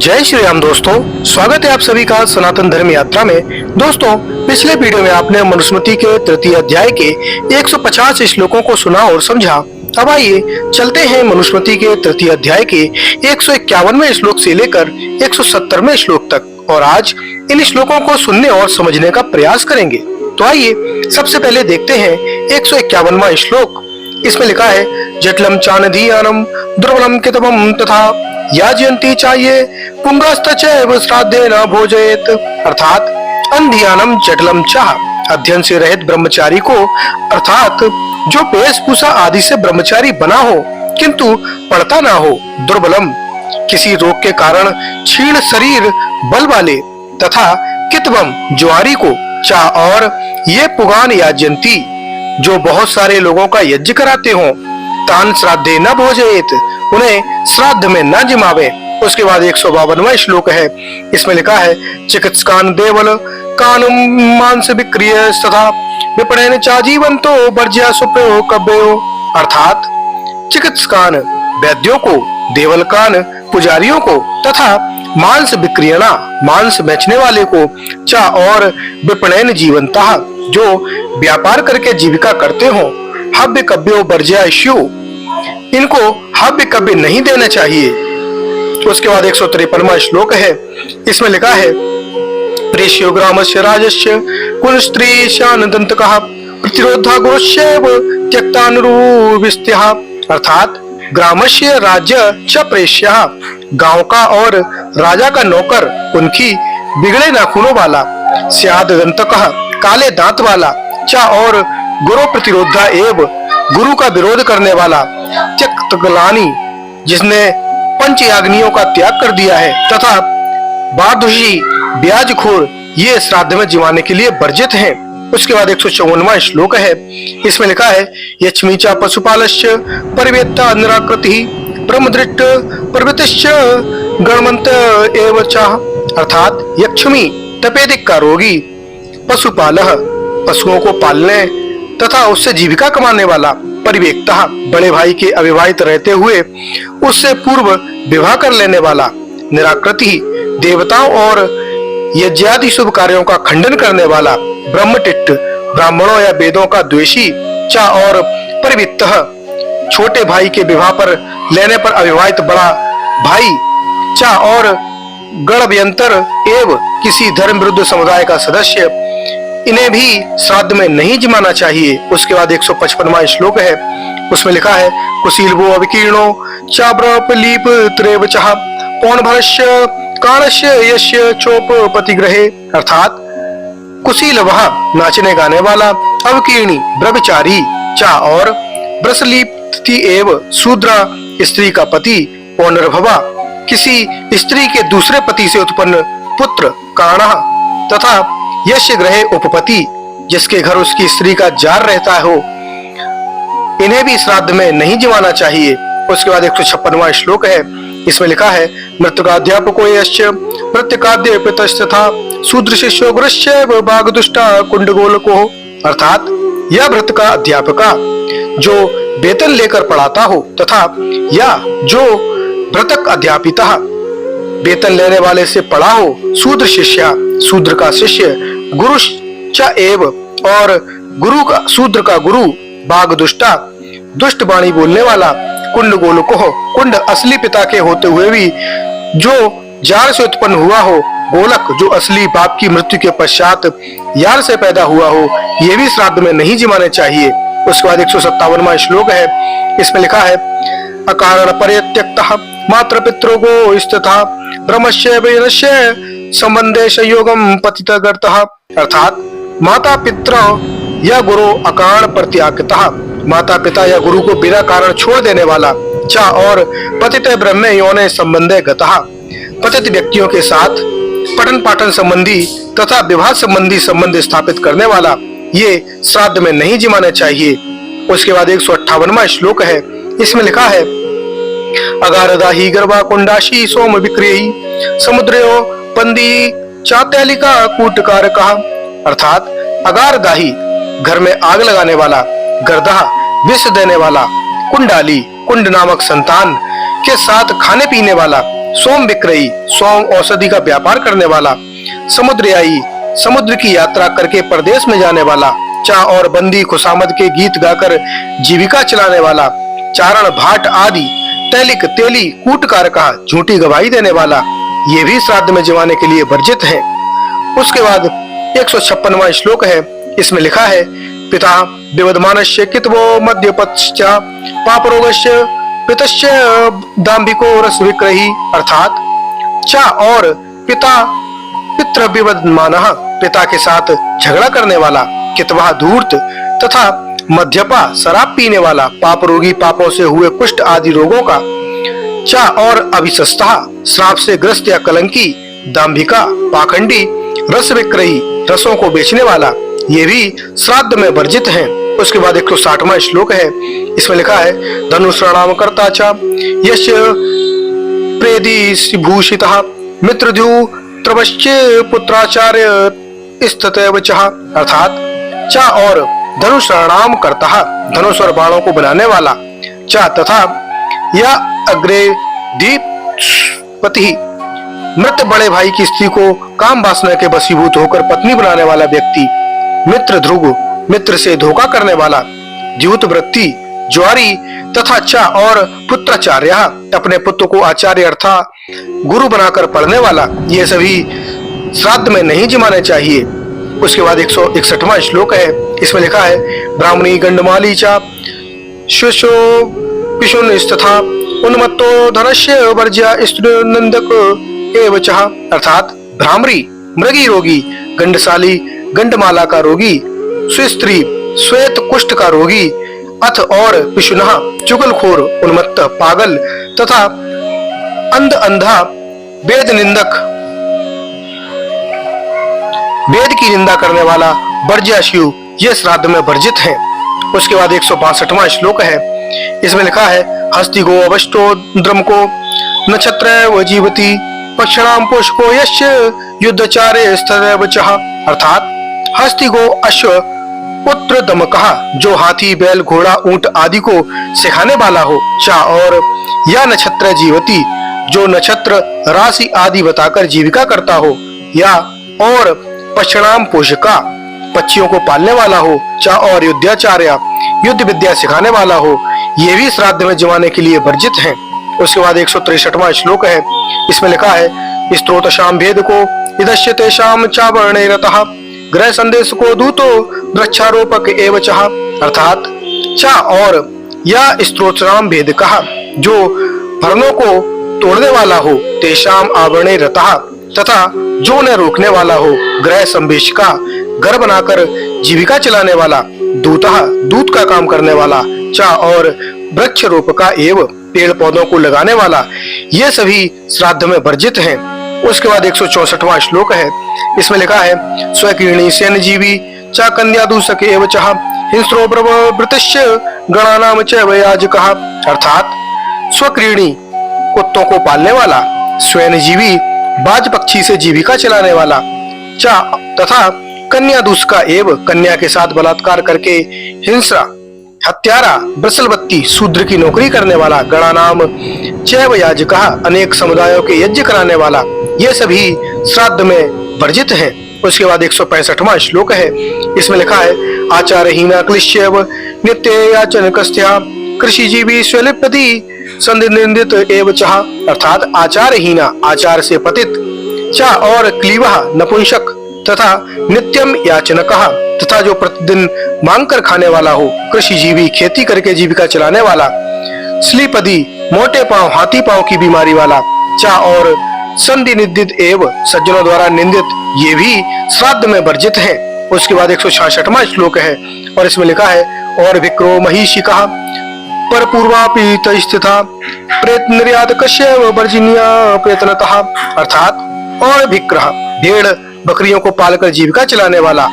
जय श्री राम दोस्तों, स्वागत है आप सभी का सनातन धर्म यात्रा में। दोस्तों, पिछले वीडियो में आपने मनुस्मृति के तृतीय अध्याय के 150 श्लोकों को सुना और समझा। अब आइए चलते हैं मनुस्मृति के तृतीय अध्याय के 151वें श्लोक से लेकर 170वें श्लोक तक और आज इन श्लोकों को सुनने और समझने का प्रयास करेंगे। तो आइए सबसे पहले देखते हैं 151वां श्लोक। इसमें लिखा है, जटलम चानधीयानम दुर्बलम कितवम तथा याजयंती चाहिए पुंगास्तचैव श्राद्धे न भोजयेत। अर्थात अंधियानम जटलम चाह, अध्ययन से रहित ब्रह्मचारी को, अर्थात जो वेशभूषा आदि से ब्रह्मचारी बना हो किंतु पढ़ता ना हो, दुर्बलम किसी रोग के कारण क्षीण शरीर बल वाले, तथा कितवम ज्वारी को, चा और ये पुगान याजयंती जो बहुत सारे लोगों का यज्ञ कराते हो, तान श्राद्धे न भोजयेत, उन्हें श्राद्ध में न जिमावे। उसके बाद 152वां श्लोक है। इसमें लिखा है, चिकित्सकान देवल कान मांस विक्रिय तथा विपणन चाजीवंतो वर्ज्य सुप्रयोग कव्यो। अर्थात चिकित्सकान वैद्यों को, देवलकान पुजारियों को तथा मांस विक्रियणा मांस बेचने वाले को, चा और विपणन जीवंता जो व्यापार करके जीविका करते हो, हव्य कव्यो वर्ज्याशु, इनको हव्य कव्य नहीं देना चाहिए। उसके बाद 153वां श्लोक है। इसमें लिखा है, प्रेष्यो ग्रामस्य राजस्य कुल स्त्री शानदंतकः प्रतिरोधा गुरुष्यैव त्यक्तानुरूपिस्त्यः। अर्थात ग्रामस्य राज्य च प्रेष्यः, गांव का और राजा का नौकर, उनकी बिगड़े नाखूनों वाला, स्याद दंतकः काले दांत वाला, चा और गुरु प्रतिरोधा एव गुरु का विरोध करने वाला, त्यक्तग्लानि जिसने पंच याग्नियों का त्याग कर दिया है, तथा बादुषी ब्याजखोर, ये श्राद्ध में जिमाने के लिए वर्जित हैं। उसके बाद 154वां श्लोक है। इसमें लिखा है, यक्ष्मीचा पशुपालस्य परिवेत्ता निराकृति ब्रह्मदृष्ट प्रवृत्तिश्च गणमंत एव चाह। अर्थात यक्ष्मी तपेदिक का रोगी, पशुपालः पशुओं को पालने तथा उससे जीविका कमाने वाला, परिवेक्ता बड़े भाई के अविवाहित रहते हुए उससे पूर्व विवाह कर लेने वाला, निराकृति देवताओं और यज्ञादि शुभ कार्यों का खंडन करने वाला, ब्रह्मटिट्ट ब्राह्मणों या वेदों का द्वेषी, चा और परिवित्त छोटे भाई के विवाह पर लेने पर अविवाहित बड़ा भाई, चा और गणव्यंतर एव किसी धर्म विरुद्ध समुदाय का सदस्य, इन्हें भी श्राद्ध में नहीं जिमाना चाहिए। उसके बाद 155वां श्लोक है। उसमें लिखा है, कुशीलवो अविकीर्णो चाब्रपलीप त्रेव चाह पौनभरस्य काणस्य यस्य चोप पतिग्रहे। अर्थात कुशील वह नाचने गाने वाला, अवकीर्णी ब्रह्मचारी, चा और ब्रसलीप्ति एव शूद्रा स्त्री का पति, पौनर्भवा किसी स्त्री के दूसरे पति से उत्पन्न पुत्र, काणः तथा यश ग्रहे उपपति जिसके घर उसकी स्त्री का जार रहता हो, इन्हें भी श्राद्ध में नहीं जिमाना चाहिए। उसके बाद 156वां श्लोक है। इसमें लिखा है, मृतकाध्यापको यश्च मृतकाद्य पितस्तथा शूद्र शिष्यो गुरुश्चैव बागदुष्टा कुंडगोलको। अर्थात यह भृत का अध्यापका जो वेतन लेकर पढ़ाता हो तथा या जो भृतक अध्यापिता वेतन लेने वाले से पढ़ा हो, शूद्र शिष्या शूद्र का शिष्य, गुरु च एव और गुरु का शूद्र का गुरु, बाग दुष्टा दुष्ट वाणी बोलने वाला, कुंड गोलको कुंड असली पिता के होते हुए भी जो जार से उत्पन्न हुआ हो, गोलक जो असली बाप की मृत्यु के पश्चात यार से पैदा हुआ हो, ये भी श्राद्ध में नहीं जिमाने चाहिए। उसके बाद 157वां श्लोक है। इसमें लिखा है, अकारण परित्यक्तः मात्र पितृगो स्थितः ब्रह्मस्य वैनस्य संबंधे संयोगम पतितगर्तः। अर्थात माता पितृ या गुरु अकारण परित्यागतः, माता पिता या गुरु को बिना कारण छोड़ देने वाला, चा और पतित ब्रह्म योने संबंधे गतः पतित व्यक्तियों के साथ पठन पाठन संबंधी तथा विवाह संबंधी संबंध स्थापित करने वाला, ये श्राद्ध में नहीं जिमाने चाहिए। उसके बाद 158वां श्लोक है। इसमें लिखा है, अगारदाही गर्भा कुंडाशी सोम विक्रियी समुद्रयो पंदी चात्यालिका कूटकारकः। अर्थात अगारदाही घर में आग लगाने वाला, गर्दहा विष देने वाला, कुंडाली कुंड नामक संतान के साथ खाने पीने वाला, सोम विक्रयी, सोम औषधि का व्यापार करने वाला। समुद्रयाई, समुद्र की यात्रा करके परदेश में जाने वाला। चा और बंदी, खुशामद के गीत गाकर जीविका चलाने वाला। चारण, भाट आदि। तैलिक, तेली, कूटकारका, झूठी गवाही देने वाला, ये भी श्राद्ध में जमाने के लिए वर्जित है। उसके बाद 156वां श्लोक है। इसमें लिखा है, पिता विवदमानस्य कितवो मध्यपश्च पापरोगस्य पितस्य दाम्भिको रस विक्रही, अर्थात चा और पिता पितृ विवदमानः, पिता के साथ झगड़ा करने वाला। कितवा, धूर्त, तथा मध्यपा, शराब पीने वाला। पाप रोगी, पापों से हुए कुष्ठ आदि रोगों का। चा और अभिशस्ता, श्राप से ग्रस्त या कलंकी। दाम्भिका, पाखंडी। रस विक्रयी, रसों को बेचने वाला, ये भी श्राद्ध में वर्जित हैं। उसके बाद 160वां श्लोक है। इसमें लिखा है, धनुष्णाम कर्ता च यस्य प्रेदी भूषितः मित्रद्यु त्रवश्चे पुत्राचार्य स्थितैव च, अर्थात चा और धनुष्णाम कर्ता, धनुष और बाणों को बनाने वाला। चा तथा या अग्रे दीपति, मृत बड़े भाई की स्त्री को काम वासना के वशीभूत होकर पत्नी बनाने वाला व्यक्ति। मित्र ध्रुव, मित्र से धोखा करने वाला। द्यूत वृत्ति, ज्वारी, तथा चा और पुत्राचार्य, अपने पुत्र को आचार्य अर्थात गुरु बनाकर पढ़ने वाला, ये सभी श्राद्ध में नहीं जमाने चाहिए। उसके बाद 161वां श्लोक है। इसमें लिखा है, ब्राह्मणी गंडमाली चा शिशो पिशुन तथा उन्मत्तो धनस्य वर्ज्य स्त्रीनंदक एव च, अर्थात ब्राह्मणी, मृगी रोगी, गंडशाली, गंडमाला का रोगी, सुस्त्री, श्वेत कुष्ठ का रोगी, अथ और पिशुनः, चुगलखोर, उन्मत्त, पागल, तथा अंधा, वेद निंदक, वेद की निंदा करने वाला, वर्ज्याशु, ये श्राद्ध में वर्जित हैं। उसके बाद 162वां श्लोक है। इसमें लिखा है, हस्ति गो अवष्टो द्रमको नक्षत्र जीवती पक्षणाम पुष्को यस्य युद्धचारे स्थैव च, अर्थात हस्ति गो अश्व पुत्र दमकः, जो हाथी, बैल, घोड़ा, ऊंट आदि को सिखाने वाला हो। चा और या नक्षत्र जीवती, जो नक्षत्र, राशि आदि बताकर जीविका करता हो। या और पक्षणाम पोषका, पक्षियों को पालने वाला हो। चा और युद्धाचार्य, युद्ध विद्या सिखाने वाला हो, ये भी श्राद्ध में जमाने के लिए वर्जित हैं। उसके बाद 163वां श्लोक है। इसमें लिखा है, स्त्रोतशाम भेद को इदस्य तेषाम चावर्णे रतः ग्रह संदेश को दूतो वृक्षारोपक एव च, अर्थात चा और या स्त्रोतशाम भेद कहा, जो वर्णों को तोड़ने वाला हो। तेषाम आवरणे रतः, तथा जो न रोकने वाला हो। ग्रह संवेश का, घर बनाकर जीविका चलाने वाला। दूतः, दूत का काम करने वाला। चा और वृक्ष रोपका एव, पेड़ पौधों को लगाने वाला, ये सभी श्राद्ध में वर्जित हैं। उसके बाद 164वां श्लोक है। इसमें लिखा है, स्वकीर्णी सेन जीवी चा कन्या दूषक एव च हिंस्रो ब्रवृतस्य गणानाम च वयाजकः, अर्थात स्वकीर्णी, कुत्तों को पालने वाला। स्वयं जीवी, बाज पक्षी से जीविका चलाने वाला। चा तथा कन्या दूषका एव, कन्या के साथ बलात्कार करके हिंसा, हत्यारा, ब्रसलबत्ती, शूद्र की नौकरी करने वाला। गणानाम चैव याजकः, अनेक समुदायों के यज्ञ कराने वाला, ये सभी श्राद्ध में वर्जित हैं। उसके बाद 165वां श्लोक है। इसमें लिखा है, आचारहीना क्लिश्यव नित्य याचन कस्त्या कृषि जीवी स्वलिप्यति संनिंदित एव च, अर्थात आचारहीना, आचार से पतित। चा और क्लीवः, नपुंसक, तथा नित्यम याचनकः, तथा जो प्रतिदिन मांग कर खाने वाला हो। कृषि जीवी, खेती करके जीविका चलाने वाला। स्लीपदी, मोटे पांव, हाथी पांव की बीमारी वाला। चा और संधि निंदित एव, सज्जनों द्वारा निंदित, ये भी श्राद्ध में वर्जित हैं। उसके बाद 166वां श्लोक है और इसमें लिखा है, और विक्रो महिषिका पर पूर्वापीत स्थिता प्रेत निर्यात कश्यव वर्जिनिया प्रयत्नतः, अर्थात और विक्रह, भेड़ बकरियों को पालकर जीविका चलाने वाला।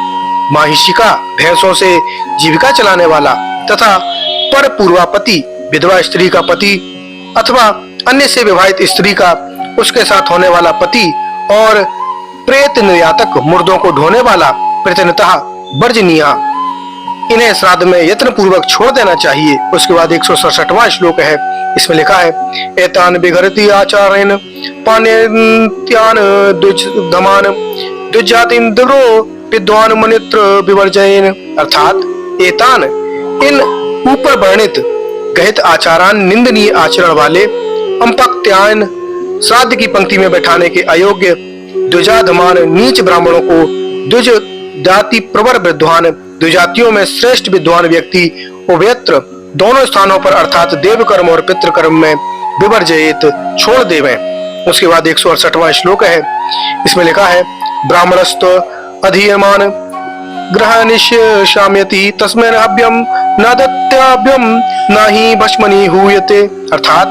महिषिका, भैंसों से जीविका चलाने वाला। तथा पर पूर्वापति, विधवा स्त्री का पति अथवा अन्य से विवाहित स्त्री का उसके साथ होने वाला पति। और प्रेत निर्यातक, मुर्दों को ढोने वाला। प्रयत्नतः वर्जनीया, इन्हें श्राद्ध में यत्न पूर्वक छोड़ देना चाहिए। उसके बाद 167वां श्लोक है। इसमें लिखा है एतान बिघरती आचारेण पाण्यत्यान द्विजधमान द्विजातिन द्रो विद्वान मनित्र विवर्जयेन। अर्थात एतान इन ऊपर वर्णित गहित आचारान निंदनीय आचरण वाले अंपक्त्यान श्राद्ध की पंक्ति में बैठाने के अयोग्य द्विजाधमान नीच ब्राह्मणों को द्विज जाति प्रवर विद्वान द्विजातियों में श्रेष्ठ विद्वान व्यक्ति उभयत्र दोनों स्थानों पर अर्थात देव कर्म और पितृ कर्म में विवर्जयित छोड़ देवें। उसके बाद 168वां श्लोक है। इसमें लिखा है ब्राह्मणस्त अधीयमान ग्रहनिष्याम्यति तस्मेन हव्यम न दत्याभ्यम न ही भस्मनि हूयते। अर्थात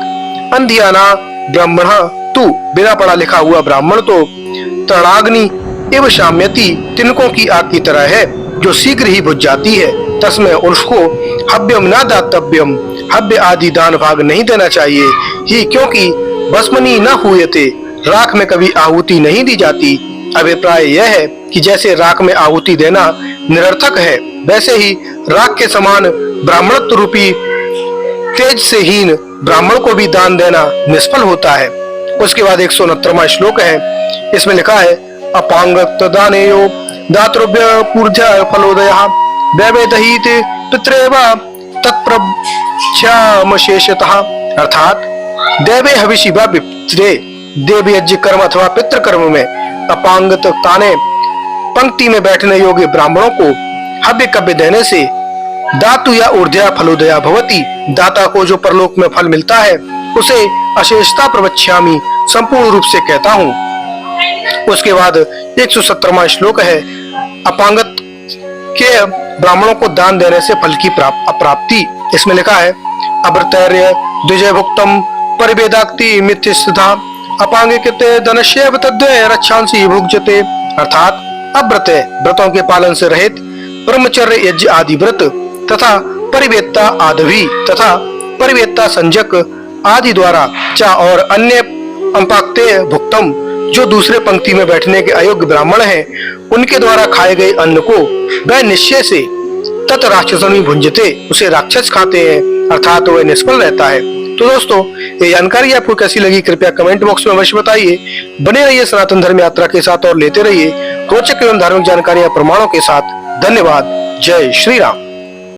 अंधियाना ब्राह्मण तू बिना पढ़ा लिखा हुआ ब्राह्मण तो तृणाग्नि एवं शाम्यति तिनकों की आग की तरह है जो शीघ्र ही बुझ जाती है। तस्में उसको हव्यम न दातव्यम हव्य आदि दान भाग नहीं देना चाहिए ही क्योंकि भस्मनि न हुयते राख में कभी आहुति नहीं दी जाती। अभिप्राय यह है कि जैसे राख में आहुति देना निरर्थक है वैसे ही राख के समान ब्राह्मणत्व रूपी तेज से हीन ब्राह्मण को भी दान देना निष्फल होता है। उसके बाद 169वां श्लोक है। इसमें लिखा है अपांगत दानेयो दातृभ्य पूर्जा फलोदयः दैवेदहित पितृवा तत्प्रभ्यामशेषतः। अर्थात दैवे हविषि व पितृ देव यज्ञ कर्म अथवा पितृ कर्म में अपांगत ताने पंक्ति में बैठने योग्य ब्राह्मणों को हव्य कव्य देने से दातु या ऊर्ध्या फलोदया भवति दाता को जो परलोक में फल मिलता है उसे अशेषता प्रवक्ष्यामि संपूर्ण रूप से कहता हूँ। उसके बाद 170वां श्लोक है अपांगत के ब्राह्मणों को दान देने से फल की अप्राप्ति। इसमें लिखा है अभृतर्य द्विजय भुक्तम परिवेदाक्ति मिथ्य सिद्धा अपांगिकृते धनस्यैव तद्वय रक्षांसि भुज्यते। अर्थात अव्रत व्रतों के पालन से रहित ब्रह्मचर्य यज्ञ आदि व्रत तथा परिवेत्ता आदवी तथा परिवेत्ता संजक आदि द्वारा चा और अन्य अंपाक्ते भुक्तम जो दूसरे पंक्ति में बैठने के अयोग्य ब्राह्मण हैं उनके द्वारा खाए गए अन्न को वह निश्चय से तत् राक्षसनि भुंजते उसे राक्षस खाते हैं अर्थात वह निष्फल रहता है। तो दोस्तों ये जानकारी आपको कैसी लगी कृपया कमेंट बॉक्स में अवश्य बताइए। बने रहिए सनातन धर्म यात्रा के साथ और लेते रहिए रोचक एवं धार्मिक जानकारियां प्रमाणों के साथ। धन्यवाद। जय श्री राम।